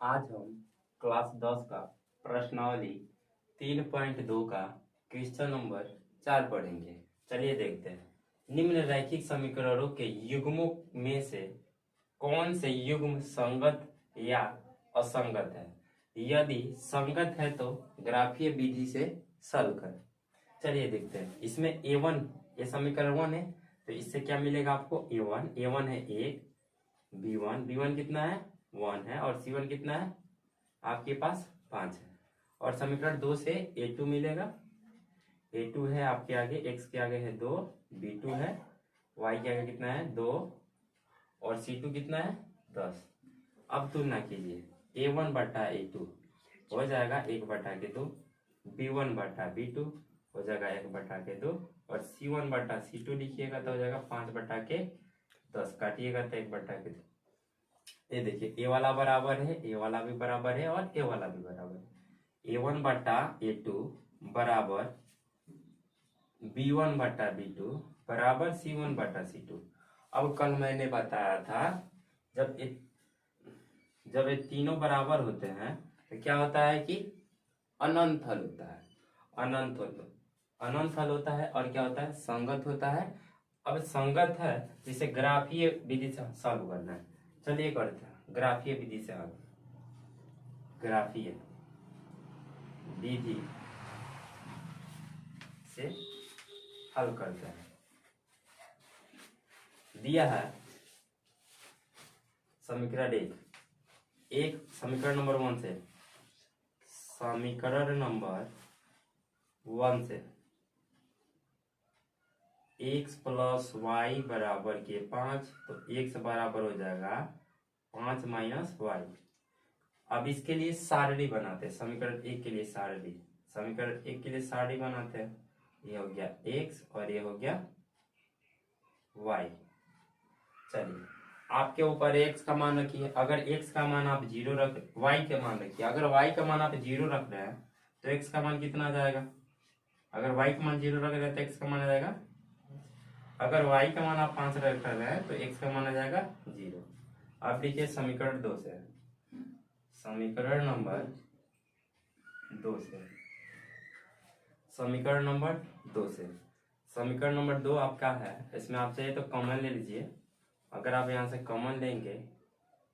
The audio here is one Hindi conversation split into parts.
आज हम क्लास 10 का प्रश्नावली 3.2 का क्वेश्चन नंबर 4 पढ़ेंगे। चलिए देखते हैं। निम्न रैखिक समीकरणों के युग्मों में से कौन से युग्म संगत या असंगत है? यदि संगत है तो ग्राफीय विधि से सॉल्व करें। चलिए देखते हैं। इसमें a1 ये समीकरण 1 है, तो इससे क्या मिलेगा आपको? a1 है 1, b1 कितना है? 1 है, और c1 कितना है आपके पास? 5 है। और समीकरण 2 से a2 मिलेगा। a2 है आपके आगे, x के आगे है 2, b2 है, y के आगे कितना है? 2, और c2 कितना है? 10। अब तुलना कीजिए। a1 बटा a2 हो जाएगा 1 बटा के 2, b1 बटा b2 हो जाएगा 1 बटा के 2, और c1 बटा c2 लिखिएगा तो हो जाएगा 5 बटा के 10। काटिएगा तो 1 बटा के 2। ये देखिए, ए वाला बराबर है, ए वाला भी बराबर है, और ए वाला भी बराबर है। a1 बटा a2 बराबर b1 बटा b2 बराबर c1 बटा c2। अब कल मैंने बताया था, जब ये तीनों बराबर होते हैं तो क्या होता है कि अनंत हल होता है। अनंत हल होता है, और क्या होता है? संगत होता है। अब संगत है जिसे ग्राफीय विधि से सॉल्व करना है। चलिए करते हैं ग्राफीय विधि से हल। ग्राफीय विधि से हल करते हैं। दिया है समीकरण एक समीकरण नंबर 1 से, समीकरण नंबर 1 से x प्लस वाई बराबर के 5, तो x बराबर हो जाएगा 5 माइनस वाई। अब इसके लिए सारणी बनाते हैं। समीकरण 1 के लिए सारणी बनाते हैं। ये हो गया x और ये हो गया y। चलिए, आपके ऊपर x का मान रखिए। अगर x का मान आप 0 रख, y के मान रखिए। अगर y का मान आप 0 रख रहे हैं तो x का मान कितना आ जाएगा? अगर y का मान 0 रख रहे हैं तो x का मान आ जाएगा। अगर y का मान आप 5 रख रहे हैं तो x का मान आ जाएगा 0। अब देखिए समीकरण 2 से, समीकरण नंबर 2 से, समीकरण नंबर 2 आपका है। इसमें आप चाहिए तो कॉमन ले लीजिए। अगर आप यहाँ से कॉमन लेंगे,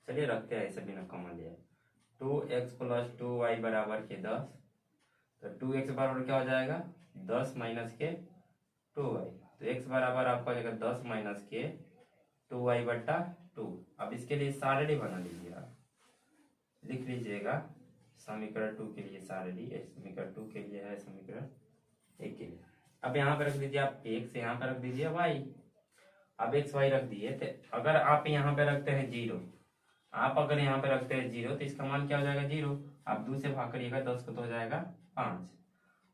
चलिए रखते हैं ऐसे बिना कॉमन लिए। 2x प्लस 2y बराबर के 10, तो 2x बराबर क्या हो जाएगा? 10 माइनस के 2y। तो x बराबर आपका हो जाएगा 10 माइनस के 2y बटा 2। अब इसके लिए सारणी बना लीजिए। आप लिख लीजिएगा समीकरण 2 के लिए सारणी, समीकरण 2 के लिए है, समीकरण 1 के लिए। अब यहाँ पे रख दीजिए आप x, यहाँ पे रख दीजिए y। अब x y रख दिए, तो अगर आप यहाँ पे रखते हैं 0, अगर यहाँ पे रखते हैं 0 तो इसका मान क्या हो जाएगा? 0। आप 2 से भाग करिएगा 10 को तो हो जाएगा 5।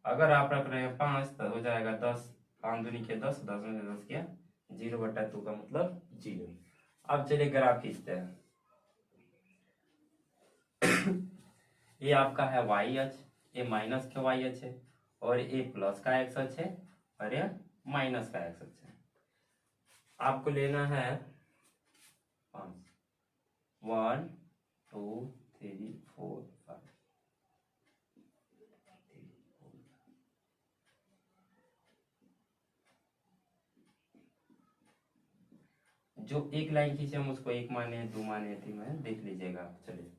अगर आप रख रहे हैं 5 तो हो जाएगा 10, 5 दूनी के 10, 10 में से 10 किया 0 बटा 2 का मतलब 0। अब चलिए ग्राफ खींचते हैं। ये आपका है y अक्ष, ये माइनस का y अक्ष है, और ये प्लस का x अक्ष है, और ये माइनस का x अक्ष है। आपको लेना है 1 2 3 4 5। जो एक लाइन खींचे हम उसको 1 माने, 2 माने, 3 माने, देख लीजिएगा। चलिए,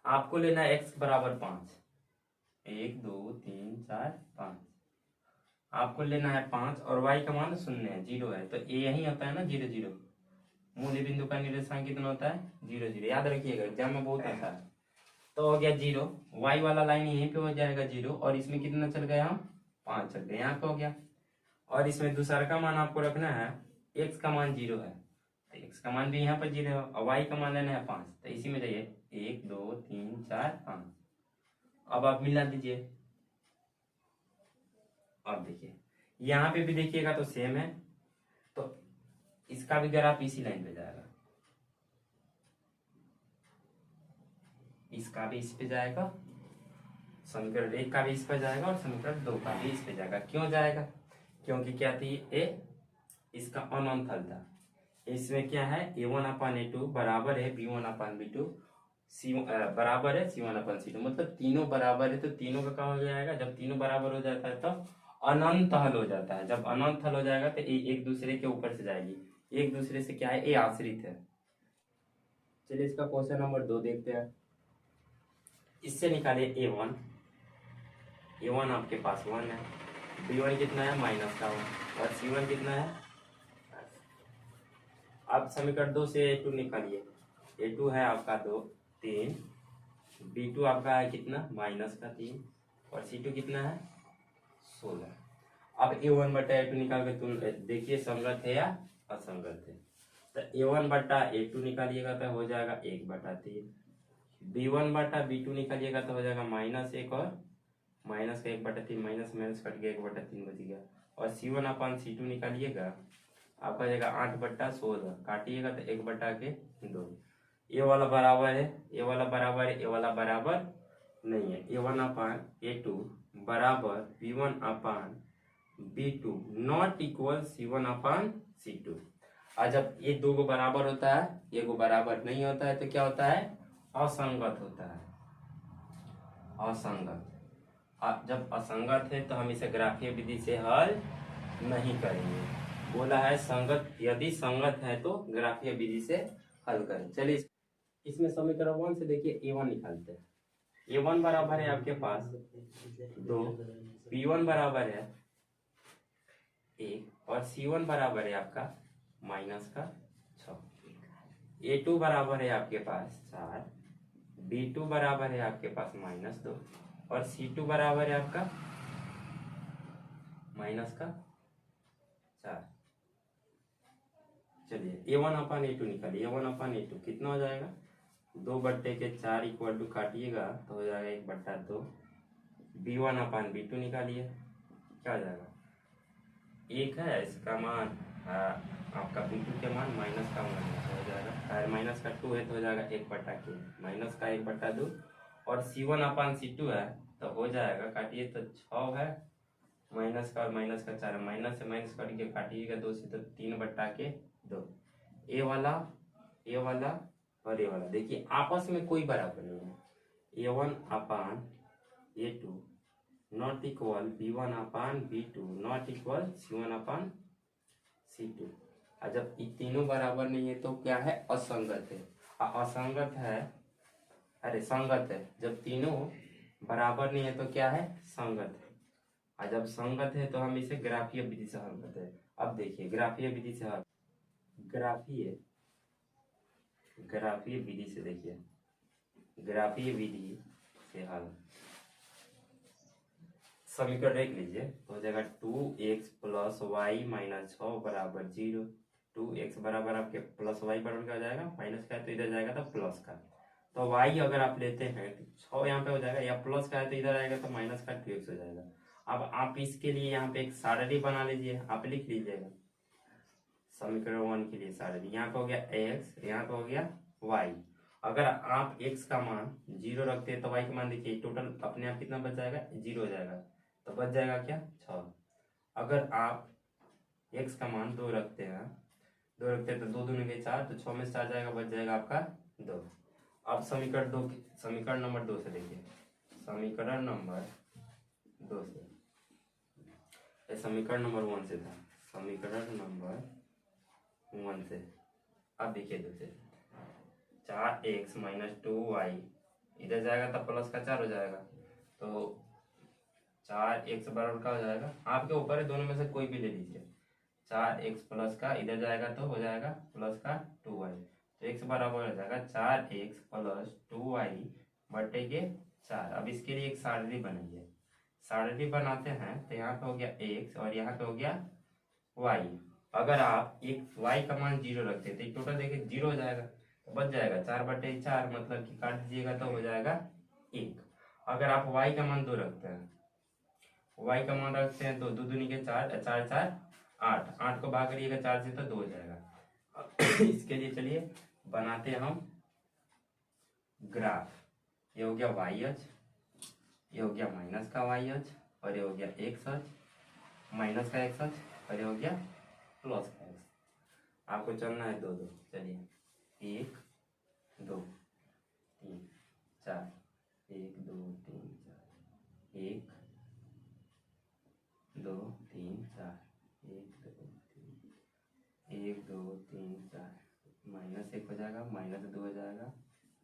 आपको लेना है x बराबर 5, 1 2 3 4 5। आपको लेना है 5, और y का मान 0 है, 0 है, तो ये यही होता है ना 0 0। मूल बिंदु का निर्देशांक कितना होता है? 0 0। याद रखिएगा, एग्जाम में बहुत आता है। तो हो गया 0, y वाला लाइन यहीं पे हो जाएगा 0, और इसमें कितना चल गया? हम 5 चल गए, यहाँ पे हो गया। और इसमें दूसरा का मान आपको रखना है, x का मान 0 है, तो x का मान भी यहाँ पर 0 है, और y का मान लेना है 5, तो इसी में जाइए 1 2 3 4 5। अब आप मिला दीजिए। अब देखिए, यहाँ पे भी देखिएगा तो सेम है, तो इसका भी ग्राफ इसी लाइन पे जाएगा, इसका भी इस पे जाएगा, समीकरण 1 का भी इस पे जाएगा, और समीकरण 2 का भी इस पे जाएगा। क्यों जाएगा? क्योंकि क्या थी ए, इसका अनंत हल था। इसमें क्या है? a1 अपान a2 बराबर है b1 अपान b2, बराबर है C1/C2, मतलब तीनों बराबर है तो तीनों का क्या हो जाएगा, जब तीनों बराबर हो जाता है तो अनंत हल हो जाता है। जब अनंत हल हो जाएगा तो एक दूसरे के ऊपर से जाएगी, एक दूसरे से क्या है, ये आश्रित है। चलिए इसका क्वेश्चन नंबर 2 देखते हैं। इससे निकालिए A1, A1 आपके पास 1 है, B1 कितना है -1 और C1 कितना है। आप समीकरण 2 से A2 निकालिए। A2 है आपका 3, B2 आपका है कितना -3 और C2 कितना है 16। अब A1/A2 निकाल के तुम देखिए संगत है या असंगत है। तो A1/A2 निकालिएगा तो हो जाएगा 1/3, B1/B2 निकालिएगा तो हो जाएगा -1 और माइनस का 1/3, माइनस माइनस कट गया 1/3 बच गया। और C1/C2 निकालिएगा आपका जाएगा 8/16, काटिएगा तो 1/2। ये वाला बराबर है, ये वाला बराबर है, ये वाला बराबर नहीं है। A1/A2 बराबर B1/B2 नॉट इक्वल C1/C2। और जब ये दो को बराबर होता है, ये को बराबर नहीं होता है तो क्या होता है, असंगत होता है, असंगत। जब असंगत है तो हम इसे ग्राफीय विधि से हल नहीं करेंगे। बोला है संगत, यदि संगत है तो ग्राफीय विधि से हल करें। चलिए इसमें समीकरण 1 से देखिए A1 निकालते हैं। A1 बराबर है आपके पास 2, B1 बराबर है 1 और C1 बराबर है आपका -6। A2 बराबर है आपके पास 4, B2 बराबर है आपके पास -2 और C2 बराबर है आपका -4। चलिए A1/A2 निकालिए। A1/A2 कितना हो जाएगा, 2/4 इक्वल टू काटिएगा तो हो जाएगा 1/2। B1/B2 निकालिए, क्या हो जाएगा, 1 है इसका मान, आपका B2 के मान माइनस का मान हो जाएगा, और माइनस का 2 है तो हो जाएगा 1/2, माइनस का 1/2। और C1/C2 है तो हो जाएगा, काटिए तो 6 है, माइनस का और माइनस का 4 है, माइनस से माइनस कट के काटिएगा 2 से तो 3/2। ए वाला और ये वाला देखिए आपस में कोई बराबर नहीं है। A1/A2 not equal B1/B2 not equal C1/C2। और जब ये तीनों बराबर नहीं है तो क्या है, असंगत है। असंगत है, अरे संगत है, जब तीनों बराबर नहीं है तो क्या है, संगत है। और जब संगत है तो हम इसे ग्राफीय विधि से हल करते हैं। अब देखिए ग्राफीय विधि से हल, ग्राफीय विधि से देखिए, ग्राफीय विधि से हल समीकरण देख लीजिए तो हो जाएगा 2x + y - 6 बराबर 0। 2x बराबर आपके प्लस वाई बराबर क्या हो जाएगा, माइनस का है तो इधर जाएगा तो प्लस का, तो y अगर आप लेते हैं तो 6 यहाँ पे हो जाएगा, या प्लस का है तो इधर आएगा तो माइनस का 2x हो जाएगा। अब आप इसके लिए यहाँ पे एक सारणी बना लीजिए, आप लिख लीजिएगा समीकरण 1 के लिए सारणी। यहाँ पे हो गया x, यहाँ पे हो गया y। अगर आप x का मान 0 रखते हैं तो y का मान देखिए टोटल अपने आप कितना बच जाएगा, 0 हो जाएगा, तो बच जाएगा क्या 6। अगर आप x का मान 2 रखते हैं, 2 रखते हैं तो 2 दूनी के 4, तो 6 में से 4 जाएगा, बच जाएगा आपका 2। अब समीकरण नंबर 2 से देखिए, समीकरण नंबर 2 से, समीकरण नंबर 1 से था, समीकरण नंबर 1 से। अब देखिए 2 से, 4x - 2y इधर जाएगा तो प्लस का 4 हो जाएगा, तो 4x बराबर का हो जाएगा, आपके ऊपर है, दोनों में से कोई भी ले लीजिए। 4x प्लस का इधर जाएगा तो हो जाएगा प्लस का 2y, तो x बराबर हो जाएगा 4x + 2y बटे के 4। अब इसके लिए एक सारणी बनाइए, सारणी बनाते हैं तो यहाँ पे हो गया x और यहाँ पे हो गया y। अगर आप एक y का मान 0 रखते तो टोटल देखिए 0 हो जाएगा, तो बच जाएगा 4/4, मतलब कि काट दीजिएगा तो हो जाएगा 1। अगर आप y का मान 2 रखते हैं, y का मान रखते हैं तो 2 दूनी के 4, 4 4 8, 8 को भाग करिएगा 4 से तो 2 हो जाएगा। इसके लिए चलिए बनाते हैं हम ग्राफ। ये हो गया y अक्ष, ये हो गया माइनस का y अक्ष, और ये हो गया x अक्ष, माइनस का x अक्ष, और ये हो गया प्लस का x। आपको चलना है 2 2, चलिए 1 2 3। 1 2 3 4, 1 2 3, 1 2 3 4, -1 हो जाएगा, -2 हो जाएगा,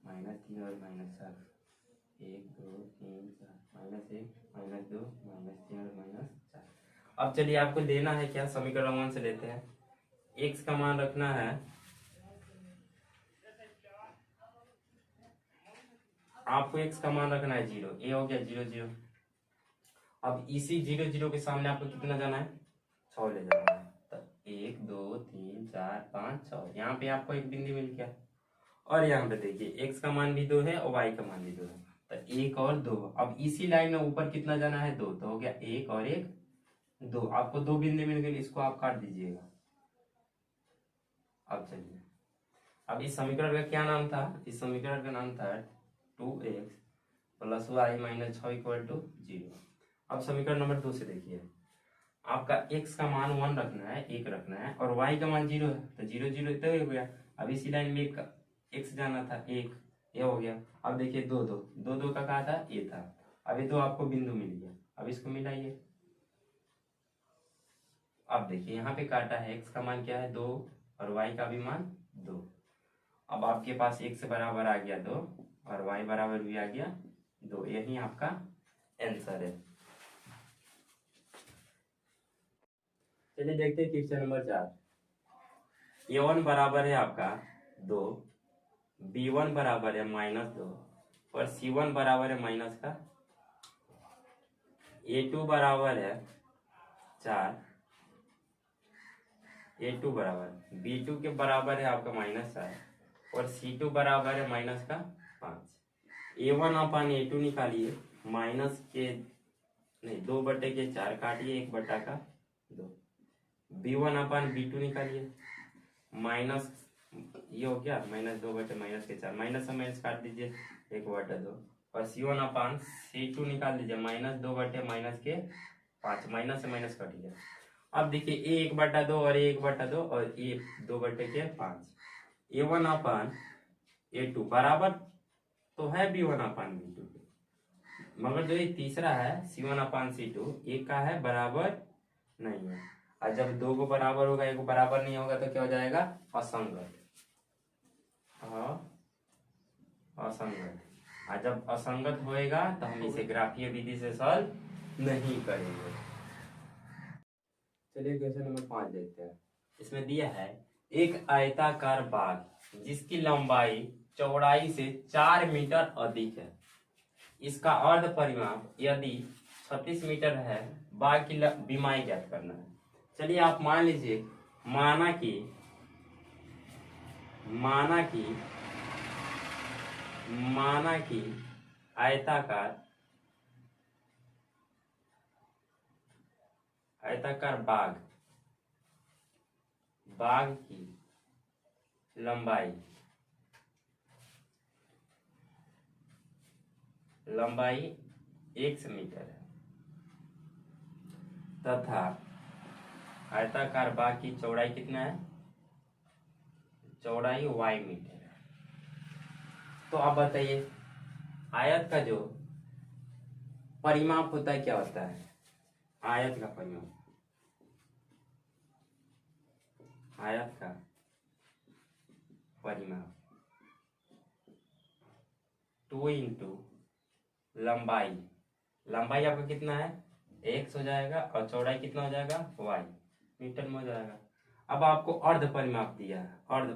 -3 और -4, 1 2 3 4, -1 -2 -3 और -4। अब चलिए आपको लेना है क्या, समीकरण 1 से लेते हैं। x का मान रखना है, आपको x का मान रखना है 0, ये हो गया 0 0। अब इसी 0 0 के सामने आपको कितना जाना है, 6 ले जाना है। तो 1 2 3 4 5 6, यहाँ पे आपको एक बिंदु मिल गया। और यहाँ पे देखिए x का मान भी 2 है और y का मान भी 2 है, तो 1 और 2। अब इसी लाइन में ऊपर कितना जाना है, 2, तो हो गया 1 और 1 2। आपको 2 बिंदु मिल गए, इसको आप काट दीजिएगा। अब चलिए, अब इस समीकरण का क्या नाम था, इस समीकरण का नाम था 2x + y - 6 = 0। अब समीकरण नंबर 2 से देखिए, आपका x का मान 1 रखना है, 1 रखना है, और y का मान 0 है, तो 0 0 तो हो गया। अब इसी लाइन में x जाना था 1, ये हो गया। अब देखिए 2 2 2 2 का कहा था, ये था। अब ये 2 आपको बिंदु मिल गया, अब इसको मिलाइए। अब देखिए यहाँ पे काटा है, x का मान क्या है 2 और y का भी मान 2। अब आपके पास x बराबर आ गया 2 और y बराबर भी आ गया 2, यही आपका आंसर है। चलिए देखते हैं क्वेश्चन नंबर 4। a1 बराबर है आपका 2, b1 बराबर है -2 और c1 बराबर है माइनस का, a2 बराबर है 4, a2 बराबर b2 के बराबर है आपका -4 और c2 बराबर है माइनस का 5। a1 अपन a2 निकालिए, माइनस के नहीं 2/4 काटिए, 1/2, b1 अपन b2 निकालिए, माइनस ये हो गया -2/-4, माइनस से माइनस काट दीजिए, 1/2, और c1 अपन c2 निकाल दीजिए, -2/-5, माइनस से माइनस कट गया। अब देखिए a 1/2 और a 1/2 और a 2/5, a1 अपन a2 बराबर तो है b1 अपन b2 के, मगर जो ये तीसरा है c1 अपन c2 एक का है बराबर नहीं है। और जब 2 को बराबर होगा, 1 को बराबर नहीं होगा, तो क्या हो जाएगा, असंगत। असंगत। और जब असंगत होएगा तो हम इसे ग्राफीय विधि से सॉल्व नहीं करेंगे। चलिए क्वेश्चन नंबर 5 देखते हैं। इसमें दिया है एक आयताकार बाग जिसकी लंबाई चौड़ाई से 4 मीटर अधिक है, इसका अर्ध परिमाप यदि 36 मीटर है, बाग की बीमाई ज्ञात करना है। चलिए आप मान लीजिए, माना कि आयताकार बाग की लंबाई x मीटर है तथा आयताकार बाग की चौड़ाई कितना है, चौड़ाई y मीटर है। तो आप बताइए, आयत का जो परिमाप होता है क्या होता है, आयत का परिमाप, आयत का परिमाप 2 इंटू लंबाई आपका कितना है, x हो जाएगा, और चौड़ाई कितना हो जाएगा, y मीटर में हो जाएगा। अब आपको अर्ध परिमाप दिया है, अर्ध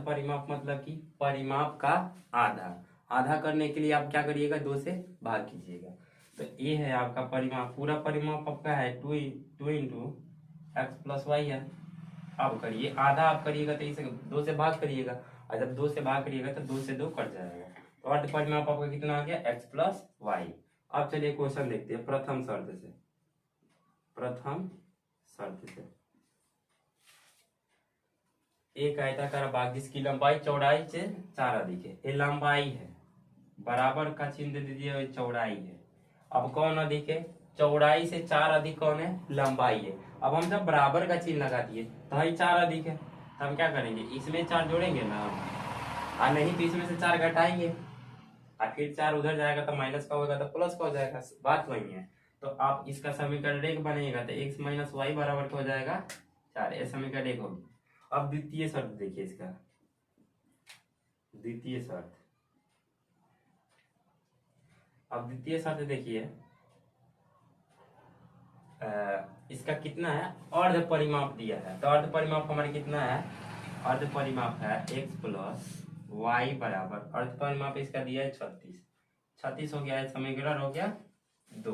परिमाप मतलब कि परिमाप का आधा करने के लिए आप क्या करिएगा, 2 से भाग कीजिएगा। तो ये है आपका परिमाप, पूरा परिमाप आपका है 2 इंटू x + y है। अब करिए, आधा आप करिएगा तो इसे 2 से भाग करिएगा, और जब 2 से भाग करिएगा तो 2 से 2 कट जाएगा, तो अर्ध परिमाप आपका कितना आ गया, x + y। अब चलिए क्वेश्चन देखते हैं प्रथम शर्त से। एक आयताकार बाग जिसकी लंबाई चौड़ाई से 4 अधिक है, ये लंबाई है, बराबर का चिन्ह दे दीजिए, चौड़ाई है। अब कौन अधिक है, चौड़ाई से 4 अधिक कौन है, लंबाई है। अब हम जब बराबर का चिन्ह लगा दिए तो ही 4 अधिक है, तो हम क्या करेंगे, इसमें 4 जोड़ेंगे ना, और नहीं तो इसमें से 4 घटाएंगे और फिर 4 उधर जाएगा तो माइनस का होगा तो प्लस का हो जाएगा, बात वही है। तो आप इसका समीकरण एक बनेगा तो x माइनस वाई बराबर हो जाएगा 4, ये समीकरण एक होगी। अब द्वितीय शर्त देखिए इसका, द्वितीय शर्त, अब द्वितीय शर्त देखिए इसका कितना है, अर्ध परिमाप दिया है। तो अर्ध परिमाप हमारे कितना है, अर्ध परिमाप है x प्लस वाई बराबर, अर्ध परिमाप इसका दिया है 36, 36 हो गया है, समीकरण हो गया 2।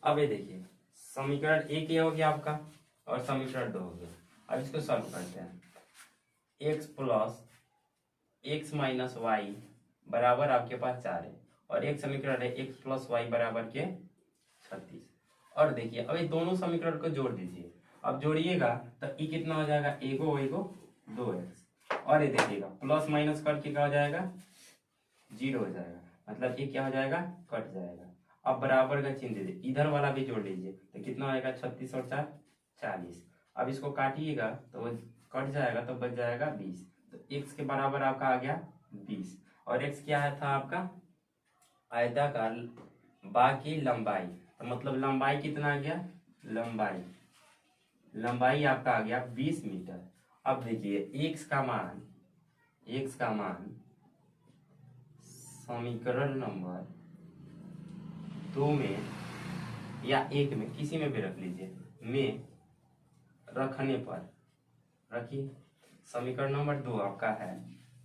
अब ये देखिए समीकरण एक ये हो गया आपका और समीकरण 2 हो गया। अब इसको सॉल्व करते हैं, x plus x minus y बराबर आपके पास 4 है और एक समीकरण है x प्लस वाई बराबर के 36। और देखिए अब ये दोनों समीकरण को जोड़ दीजिए, अब जोड़िएगा तो ये कितना हो जाएगा, एगो 2x, और ये देखिएगा प्लस माइनस करके क्या हो जाएगा, 0 हो जाएगा, मतलब ये क्या हो जाएगा, कट जाएगा। अब बराबर का चिन्ह दे दीजिए, इधर वाला भी जोड़ लीजिए तो कितना आएगा, 36 और 4 40। अब इसको काटिएगा तो वो कट जाएगा तो बच जाएगा 20, तो x के बराबर आपका आ गया 20। और x क्या है था आपका, आयताकार बाकी लंबाई, तो मतलब लंबाई कितना आ गया, लंबाई आपका आ गया 20 मीटर। अब देखिए x का मान समीकरण नंबर 2 में या 1 में, किसी में भी रख लीजिए, में रखने पर रखिए, समीकरण नंबर 2 आपका है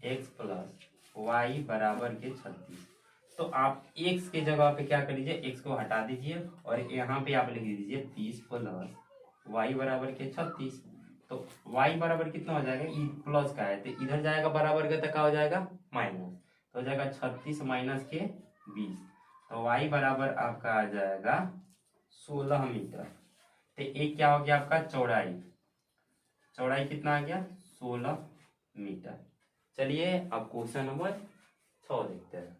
x प्लस वाई बराबर के 36। तो आप x के जगह पे क्या कर लीजिए, x को हटा दीजिए और यहाँ पे आप लिख दीजिए 30 प्लस वाई बराबर के 36। तो y बराबर कितना हो जाएगा, ई प्लस का है तो इधर जाएगा बराबर का तो क्या हो जाएगा, माइनस, तो हो जाएगा 36 माइनस के 20, तो y बराबर आपका आ जाएगा 16 मीटर। तो एक क्या हो गया आपका, चौड़ाई कितना आ गया, 16 मीटर। चलिए अब क्वेश्चन नंबर 6 देखते हैं।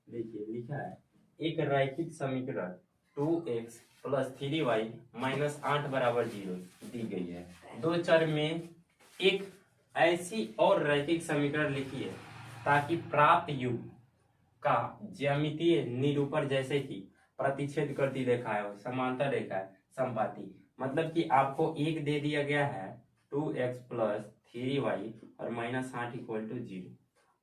देखिए लिखा है, एक रैखिक समीकरण 2x प्लस 3y माइनस 8 बराबर 0 दी गई है। दो चर में एक ऐसी और रैखिक समीकरण लिखिए ताकि प्राप्त युग का ज्यामितीय निरूपण जैसे कि प्रतिच्छेद करती रेखा है, समांतर रेखा है, समपाती, मतलब कि आपको एक दे दिया गया है 2x प्लस 3y और माइनस 8 इक्वल टू 0।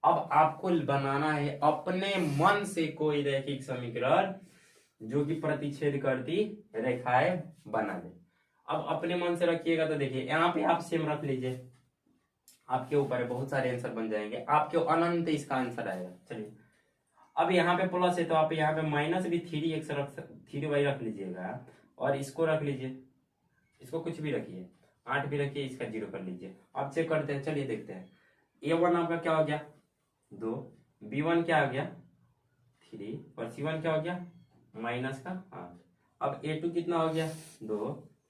अब आपको बनाना है अपने मन से कोई रैखिक समीकरण जो कि प्रतिच्छेद करती रेखाएं बना दे। अब अपने मन से रखिएगा तो देखिए यहाँ पे आप सेम रख लीजिए, आपके ऊपर है, बहुत सारे आंसर बन जाएंगे, आपके अनंत इसका आंसर आएगा। चलिए अब यहाँ पे प्लस है तो आप यहाँ पे माइनस भी 3y रख लीजिएगा और इसको रख लीजिए, इसको कुछ भी रखिए, 8 भी रखिए, इसका 0 कर लीजिए। अब चेक करते हैं, चलिए देखते हैं। a1 आपका क्या हो गया 2, b1 क्या हो गया 3 और c1 क्या हो गया माइनस का 8। अब a2 कितना हो गया 2,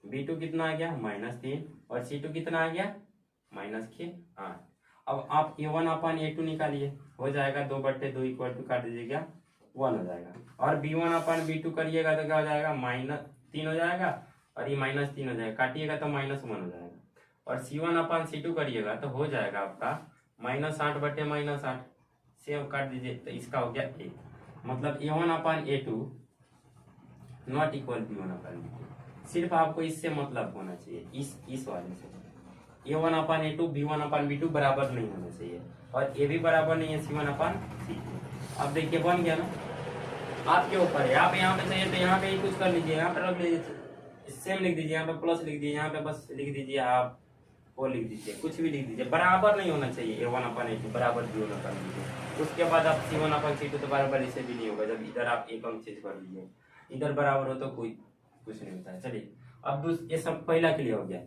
b2 कितना आ गया माइनस 3 और c2 कितना आ गया माइनस के 8। अब आप a1 अपन a2 निकालिए, हो जाएगा 2/2 इक्वल टू काट दीजिएगा 1 हो जाएगा, और b1 अपन b2 करिएगा तो क्या हो जाएगा -3 हो जाएगा और ये -3 हो जाएगा, काटिएगा तो -1 हो जाएगा, और c1 अपन c2 करिएगा तो हो जाएगा आपका -8/-8, सेव काट दीजिए तो इसका हो गया 1, मतलब a1 upon a2 not equal b1 upon b2। सिर्फ आपको इससे मतलब होना चाहिए, इस वाले से a1 अपन a2 b1 अपन b2 बराबर नहीं होना चाहिए, और a भी बराबर नहीं है c1 अपन c2। अब देखिए बन गया ना, आपके ऊपर है, आप यहाँ पे चाहिए तो यहाँ पे ही कुछ कर लीजिए, यहाँ पे रख लीजिए, सेम लिख दीजिए, यहाँ पे प्लस लिख दीजिए, यहाँ पे बस लिख दीजिए, आप वो लिख दीजिए, कुछ भी लिख दीजिए, बराबर नहीं होना चाहिए a1 अपन a2 बराबर b1 अपन b2। उसके बाद आप c1 अपन c2 तो बराबर इसे भी नहीं होगा, जब इधर आप एक अंक चेंज कर लीजिए, इधर बराबर हो तो कोई कुछ नहीं होता है। चलिए अब ये सब पहला के लिए हो गया,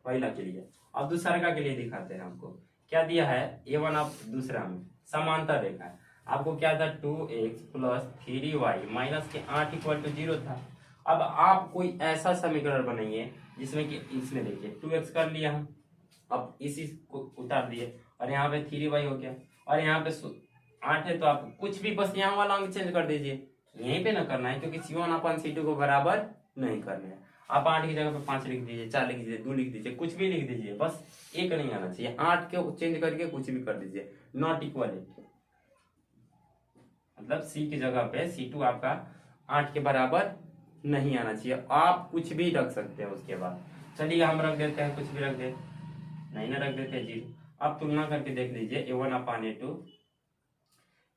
पहला के लिए। अब दूसरा के लिए दिखाते हैं, आपको क्या दिया है a1, आप दूसरा में समांतर रेखा है, आपको क्या था 2x प्लस 3y माइनस के 8 इक्वल टू 0 था। अब आप कोई ऐसा समीकरण बनाइए जिसमें कि इसमें देखिए 2x कर लिया हम, अब इसी को उतार दिए और यहाँ पे 3y हो गया, और यहाँ पे 8 है तो आप कुछ भी बस यहाँ वाला अंक चेंज कर दीजिए, यहीं पे ना करना है क्योंकि c1 अपन c2 को बराबर नहीं करना है। आप 8 की जगह पे 5 लिख दीजिए, 4 लिख दीजिए, 2 लिख दीजिए, कुछ भी लिख दीजिए, बस एक नहीं आना चाहिए। 8 के चेंज करके कुछ भी कर दीजिए, नॉट इक्वल है, मतलब सी की जगह पे C2 आपका 8 के बराबर नहीं आना चाहिए। आप कुछ भी रख सकते हैं उसके बाद। चलिए हम रख देते हैं, कुछ भी रख दे, नहीं ना रख देते 0। अब तुलना करके देख लीजिए, A1 अपान A2,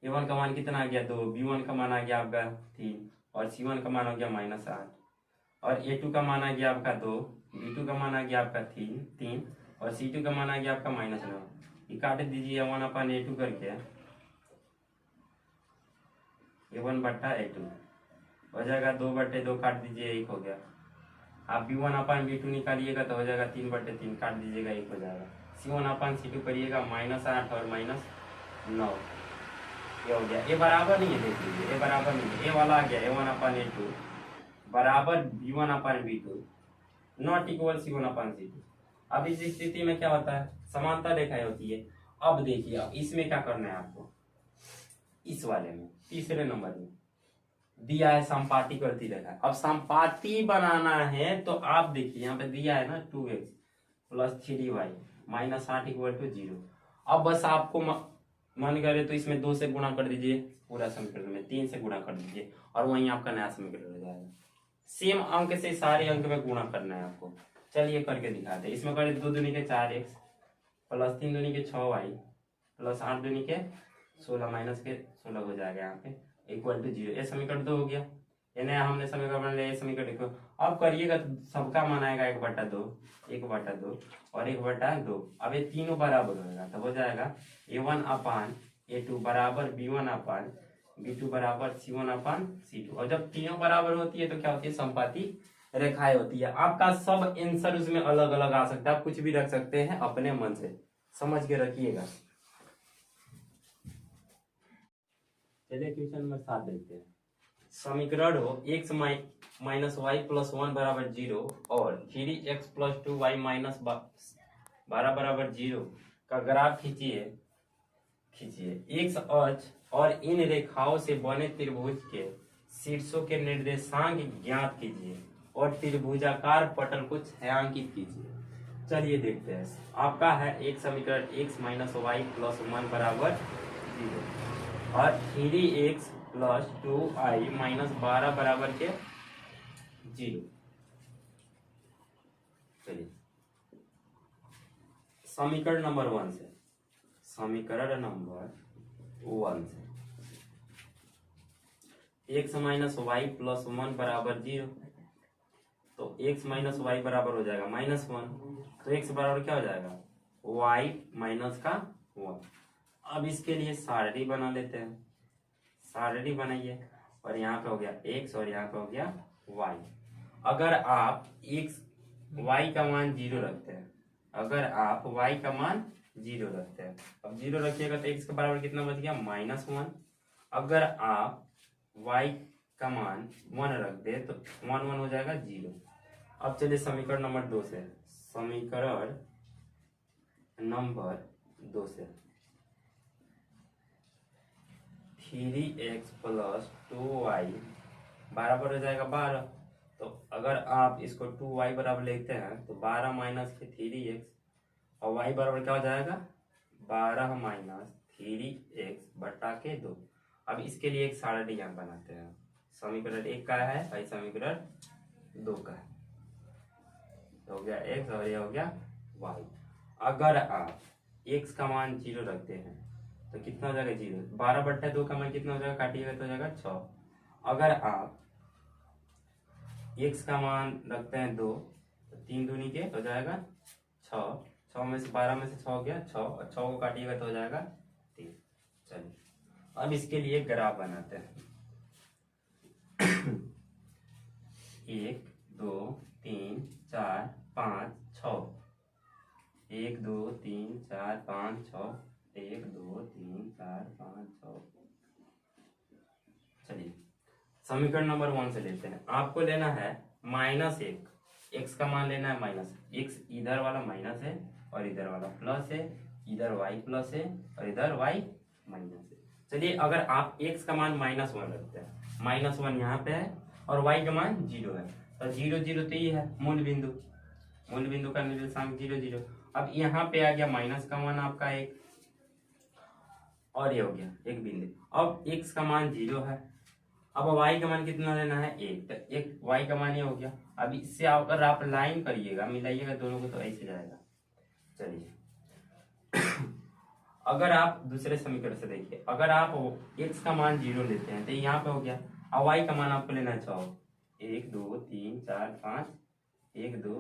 A1 का मान कितना आ गया 2, B1 का मान आ गया आपका 3 और C1 का मान हो गया -8 और A2 का मान आ गया आपका 2, B2 का मान आ गया आपका 3 और C2 का मान आ गया आपका -9। ये काट दीजिए A1 अपान A2 करके, A1 बट्टा A2 हो जाएगा 2/2, काट दीजिए 1 हो गया। आप B1 अपान B2 निकालिएगा तो हो जाएगा 3/3, काट दीजिएगा 1 हो जाएगा। C1 अपान C2 करिएगा -8 और -9, ये हो गया। ये बराबर नहीं है, देख लीजिए ये बराबर नहीं है, ये वाला आ गया A1 अपान A2 बराबर B1 upon B2 not equal C1 upon C2। अब इस स्थिति में क्या होता है, समानता रेखाएं होती है। अब देखिए अब इसमें क्या करना है आपको, इस वाले में तीसरे नंबर में दिया है समपाती करती रेखा। अब समपाती बनाना है तो आप देखिए यहाँ पे दिया है ना 2x plus 3y minus 8 equal to 0। अब बस आपको मन करे तो इसमें 2 से गुणा कर दीजिए, पूरा समीकरण में 3 से गुणा कर दीजिए और वहीं आपका नया समीकरण हो जाएगा। सेम अंक से सारे अंक में गुणा करना है आपको। चलिए करके दिखाते हैं। इसमें करें 2 दूनी के 4x प्लस 3 दूनी के 6y प्लस 8 दूनी के 16 माइनस के 16 हो जाएगा यहाँ पे इक्वल टू 0। ये समीकरण 2 हो गया, ये नया हमने समीकरण बना लिया। ये समीकरण देखो अब करिएगा तो सबका मान आएगा 1/2 1/2 और 1/2। अब ये तीनों बराबर होगा तो हो जाएगा A1 अपान A2 बराबर B1 अपान B2 बराबर C1 अपान C2। और जब तीनों बराबर होती है तो क्या होती है, समपाती रेखाएं होती है। आपका सब आंसर उसमें अलग अलग आ सकता है, आप कुछ भी रख सकते हैं अपने मन से, समझ के रखिएगा। चलिए क्वेश्चन नंबर 7 देखते हैं। समीकरण हो x माइनस वाई प्लस 1 बराबर 0 और 3x प्लस 2y माइनस 12 बराबर 0 का ग्राफ खींचिए। x अक्ष और इन रेखाओं से बने त्रिभुज के शीर्षों के निर्देशांक ज्ञात कीजिए और त्रिभुजाकार पटल को छायांकित कीजिए। चलिए देखते हैं। आपका है एक समीकरण x माइनस वाई प्लस 1 बराबर 0 और 3x प्लस 2i माइनस 12 बराबर के 0। चलिए समीकरण नंबर 1 से, समीकरण नंबर 1 से x माइनस वाई प्लस 1 बराबर 0, तो x माइनस वाई बराबर हो जाएगा -1, तो x बराबर क्या हो जाएगा y माइनस का 1। अब इसके लिए सारणी बना लेते हैं, सारणी बनाइए और यहाँ पे हो गया x और यहाँ पे हो गया y। अगर आप y का मान 0 रखते हैं, अगर आप y का मान 0 रखते हैं, अब 0 रखिएगा तो x के बराबर कितना बच गया -1। अगर आप y का मान 1 रख दे तो 1 1 हो जाएगा 0। अब चलिए समीकरण नंबर 2 से, समीकरण नंबर 2 से 3x प्लस 2y बराबर हो जाएगा 12। तो अगर आप इसको 2y बराबर लिखते हैं तो 12 माइनस के 3x और y बराबर क्या हो जाएगा 12 माइनस 3x बटा के 2। अब इसके लिए एक सारणी यहाँ बनाते हैं। समीकरण 1 का है और समीकरण 2 का है, तो हो गया x और ये हो गया y। अगर आप x का मान 0 रखते हैं तो कितना हो जाएगा 0, 12/2 का मान कितना हो जाएगा, काटिएगा तो हो जाएगा 6। अगर आप x का मान रखते हैं 2 तो 3 दूनी के हो जाएगा 6, 6 में से 12 में से 6 हो गया 6 और 6 को काटिएगा तो हो जाएगा 3। चलिए अब इसके लिए ग्राफ बनाते हैं। 1 2 3 4 5 6, 1 2 3 4 5 6, 1 2 3 4 5 6। चलिए समीकरण नंबर 1 से लेते हैं। आपको लेना है -1, x का मान लेना है माइनस, x इधर वाला माइनस है और इधर वाला प्लस है, इधर y प्लस है और इधर y माइनस है। चलिए अगर आप x का मान -1 रखते हैं, -1 यहाँ पे है और y का मान 0 है, तो 0 0 तो ये है मूल बिंदु का निर्देशांक 0 0। अब यहाँ पे आ गया माइनस का मान आपका 1, और ये हो गया एक बिंदु। अब x का मान 0 है, अब y का मान कितना लेना है 1, तो एक y का मान ये हो गया। अब इससे अगर आप लाइन करिएगा, मिलाइएगा दोनों को, तो ऐसे जाएगा। चलिए अगर आप दूसरे समीकरण से देखिए, अगर आप x का मान 0 लेते हैं तो यहाँ पे हो गया, अब y का मान आपको लेना चाहो 1 2 3 4 5, 1 2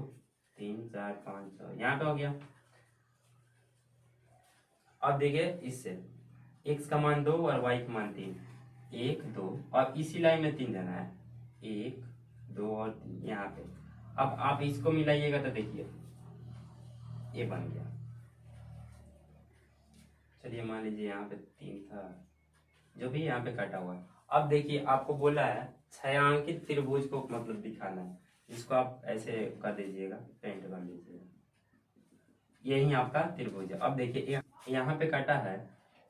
3 4 5 6, यहाँ पे हो गया। अब देखिए इससे x का मान 2 और y का मान 3, 1 2, और इसी लाइन में 3 जाना है, 1 2 और 3 यहाँ पे। अब आप इसको मिलाइएगा तो देखिए ये बन गया। चलिए मान लीजिए यहाँ पे 3 था, जो भी यहाँ पे कटा हुआ है। अब देखिए आपको बोला है छायांकित त्रिभुज को मतलब दिखाना है, इसको आप ऐसे कर दीजिएगा, पेंट कर लीजिएगा, यही आपका त्रिभुज है। अब देखिए यहाँ पे कटा है,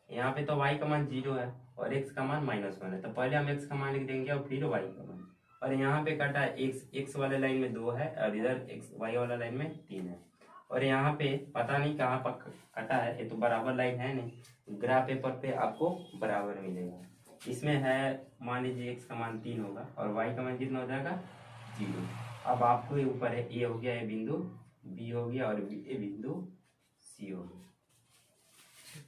यहाँ पे तो y का मान 0 है और x का मान -1 है, तो पहले हम x का मान लिख देंगे और फिर y का मान। और यहाँ पे कटा है x वाले लाइन में 2 है और इधर y वाला लाइन में 3 है, और यहाँ पे पता नहीं कहाँ पर कटा है, ये तो बराबर लाइन है नहीं, ग्राफ पेपर पे आपको बराबर मिलेगा। इसमें है मान लीजिए x का मान 3 होगा और y का मान कितना हो जाएगा 0। अब आपको ये ऊपर है, ए हो गया, ये बिंदु b हो गया और ये बिंदु c हो गया।